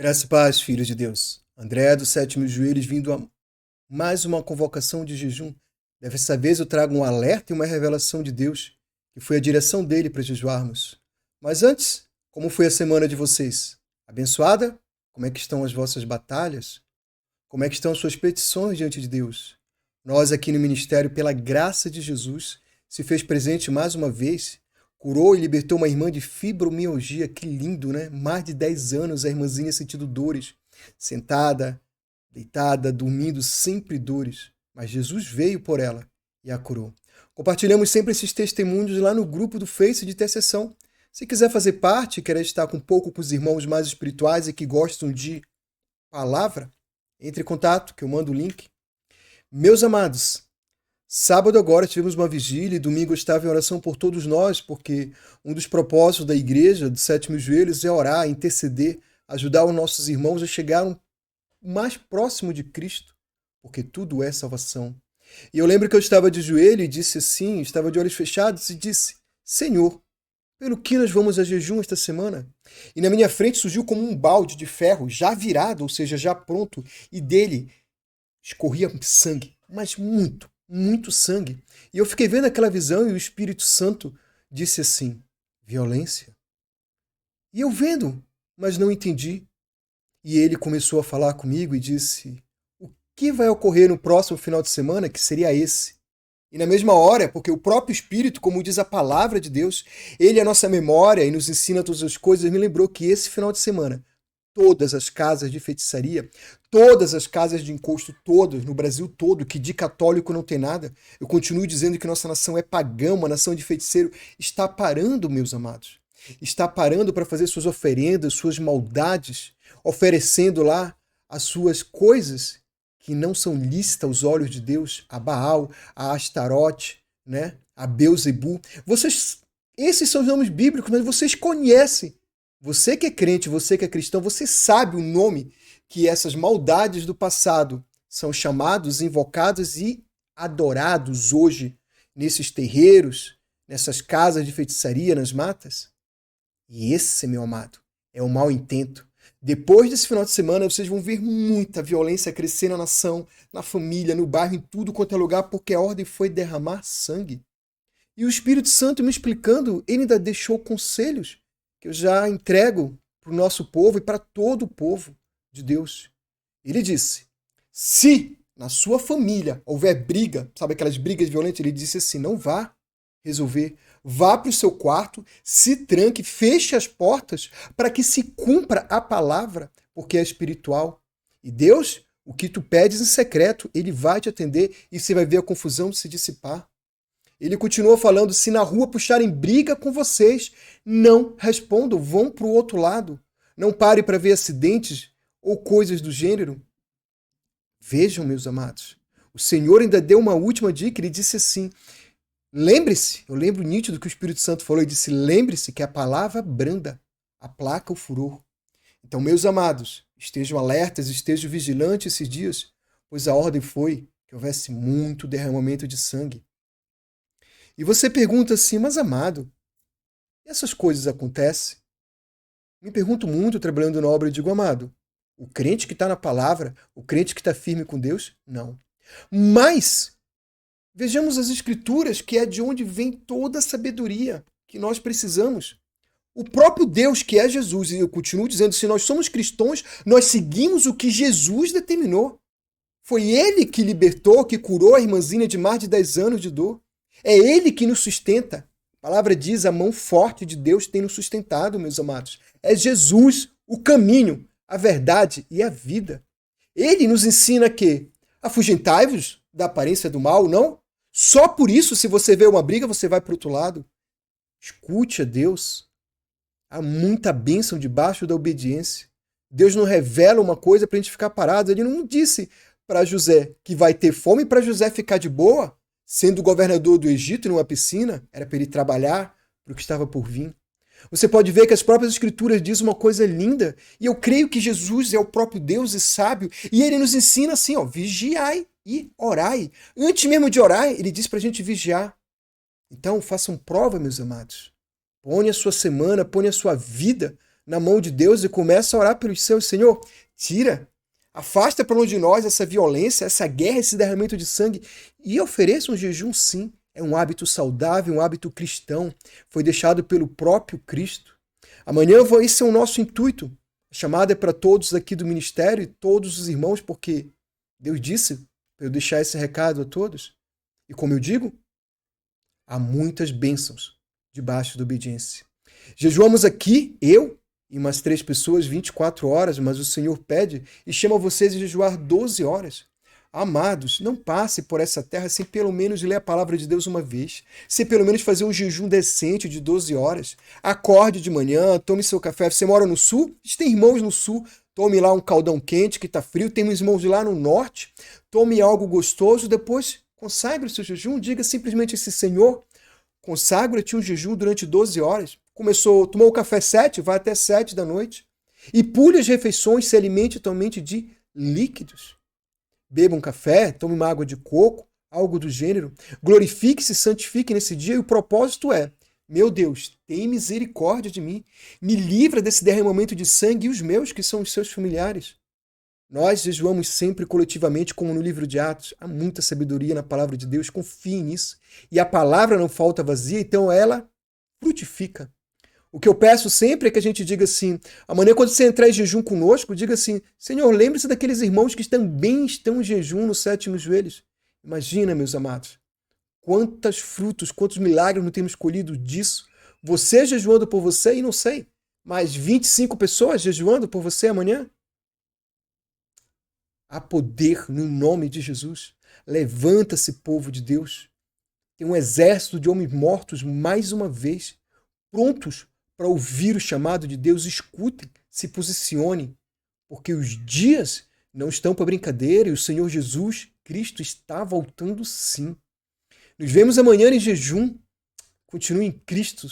Graça e paz, filhos de Deus. André dos Sétimo Joelhos vindo a mais uma convocação de jejum. Dessa vez eu trago um alerta e uma revelação de Deus, que foi a direção dele para jejuarmos. Mas antes, como foi a semana de vocês? Abençoada? Como é que estão as vossas batalhas? Como é que estão as suas petições diante de Deus? Nós aqui no ministério, pela graça de Jesus, se fez presente mais uma vez, curou e libertou uma irmã de fibromialgia. Que lindo, né? Mais de 10 anos a irmãzinha sentindo dores, sentada, deitada, dormindo, sempre dores. Mas Jesus veio por ela e a curou. Compartilhamos sempre esses testemunhos lá no grupo do Face de intercessão. Se quiser fazer parte, querer estar um pouco com os irmãos mais espirituais e que gostam de palavra, entre em contato, que eu mando o link. Meus amados, sábado agora tivemos uma vigília e domingo eu estava em oração por todos nós, porque um dos propósitos da igreja dos Sétimo Joelhos é orar, interceder, ajudar os nossos irmãos a chegar mais próximo de Cristo, porque tudo é salvação. E eu lembro que eu estava de joelho e disse assim, estava de olhos fechados e disse: Senhor, pelo que nós vamos a jejum esta semana? E na minha frente surgiu como um balde de ferro, já virado, ou seja, já pronto, e dele escorria sangue, mas muito, muito sangue. E eu fiquei vendo aquela visão e o Espírito Santo disse assim: violência. E eu vendo, mas não entendi. E ele começou a falar comigo e disse: o que vai ocorrer no próximo final de semana, que seria esse? E na mesma hora, porque o próprio Espírito, como diz a palavra de Deus, ele é a nossa memória e nos ensina todas as coisas, me lembrou que esse final de semana, todas as casas de feitiçaria, todas as casas de encosto, todas, no Brasil todo, que de católico não tem nada, eu continuo dizendo que nossa nação é pagã, uma nação de feiticeiro, está parando, meus amados. Está parando para fazer suas oferendas, suas maldades, oferecendo lá as suas coisas que não são lícitas aos olhos de Deus, a Baal, a Astarote, né? A Beuzebu. Esses são os nomes bíblicos, mas vocês conhecem. Você que é crente, você que é cristão, você sabe o nome que essas maldades do passado são chamados, invocados e adorados hoje nesses terreiros, nessas casas de feitiçaria, nas matas? E esse, meu amado, é o mau intento. Depois desse final de semana, vocês vão ver muita violência crescer na nação, na família, no bairro, em tudo quanto é lugar, porque a ordem foi derramar sangue. E o Espírito Santo me explicando, ele ainda deixou conselhos que eu já entrego para o nosso povo e para todo o povo de Deus. Ele disse: se na sua família houver briga, sabe aquelas brigas violentas, ele disse assim: não vá resolver. Vá para o seu quarto, se tranque, feche as portas para que se cumpra a palavra, porque é espiritual. E Deus, o que tu pedes em secreto, ele vai te atender e você vai ver a confusão se dissipar. Ele continua falando: se na rua puxarem briga com vocês, não respondam, vão para o outro lado. Não pare para ver acidentes ou coisas do gênero. Vejam, meus amados, o Senhor ainda deu uma última dica, ele disse assim: lembre-se, eu lembro nítido que o Espírito Santo falou, ele disse: lembre-se que a palavra branda aplaca o furor. Então, meus amados, estejam alertas, estejam vigilantes esses dias, pois a ordem foi que houvesse muito derramamento de sangue. E você pergunta assim: mas amado, essas coisas acontecem? Me pergunto muito trabalhando na obra e digo: amado, o crente que está na palavra, o crente que está firme com Deus, não. Mas vejamos as Escrituras, que é de onde vem toda a sabedoria que nós precisamos. O próprio Deus, que é Jesus, e eu continuo dizendo, se nós somos cristãos, nós seguimos o que Jesus determinou. Foi Ele que libertou, que curou a irmãzinha de mais de 10 anos de dor. É Ele que nos sustenta. A palavra diz: a mão forte de Deus tem nos sustentado, meus amados. É Jesus o caminho, a verdade e a vida. Ele nos ensina que afugentai-vos da aparência do mal, não? Só por isso, se você vê uma briga, você vai para o outro lado. Escute a Deus. Há muita bênção debaixo da obediência. Deus não revela uma coisa para a gente ficar parado. Ele não disse para José que vai ter fome para José ficar de boa, sendo governador do Egito numa piscina. Era para ele trabalhar para o que estava por vir. Você pode ver que as próprias Escrituras dizem uma coisa linda, e eu creio que Jesus é o próprio Deus e sábio, e ele nos ensina assim: vigiai e orai. Antes mesmo de orar, ele diz para a gente vigiar. Então, façam prova, meus amados. Põe a sua semana, põe a sua vida na mão de Deus e começa a orar pelos seus. Senhor, tira, afasta para longe de nós essa violência, essa guerra, esse derramamento de sangue e ofereça um jejum, sim. É um hábito saudável, um hábito cristão. Foi deixado pelo próprio Cristo. Amanhã esse é o nosso intuito. A chamada é para todos aqui do ministério e todos os irmãos, porque Deus disse para eu deixar esse recado a todos. E como eu digo, há muitas bênçãos debaixo da obediência. Jejuamos aqui, eu e umas 3 pessoas, 24 horas, mas o Senhor pede e chama vocês a jejuar 12 horas. Amados, não passe por essa terra sem pelo menos ler a palavra de Deus uma vez, sem pelo menos fazer um jejum decente de 12 horas. Acorde de manhã, tome seu café. Você mora no sul? A gente tem irmãos no sul. Tome lá um caldão quente que está frio. Tem irmãos lá no norte. Tome algo gostoso. Depois, consagre o seu jejum. Diga simplesmente assim: Senhor, consagra-te um jejum durante 12 horas. Tomou o café 7, vai até 7 da noite. E pule as refeições, se alimente totalmente de líquidos. Beba um café, tome uma água de coco, algo do gênero. Glorifique-se, santifique nesse dia. E o propósito é: meu Deus, tem misericórdia de mim. Me livra desse derramamento de sangue e os meus, que são os seus familiares. Nós jejuamos sempre coletivamente, como no livro de Atos. Há muita sabedoria na palavra de Deus, confie nisso. E a palavra não falta vazia, então ela frutifica. O que eu peço sempre é que a gente diga assim: amanhã, quando você entrar em jejum conosco, diga assim: Senhor, lembre-se daqueles irmãos que também estão em jejum nos 7 joelhos. Imagina, meus amados, quantos frutos, quantos milagres não temos colhido disso. Você jejuando por você e não sei, mas 25 pessoas jejuando por você amanhã. Há poder no nome de Jesus. Levanta-se, povo de Deus. Tem um exército de homens mortos mais uma vez, prontos para ouvir o chamado de Deus. Escutem, se posicionem, porque os dias não estão para brincadeira e o Senhor Jesus Cristo está voltando sim. Nos vemos amanhã em jejum. Continue em Cristo.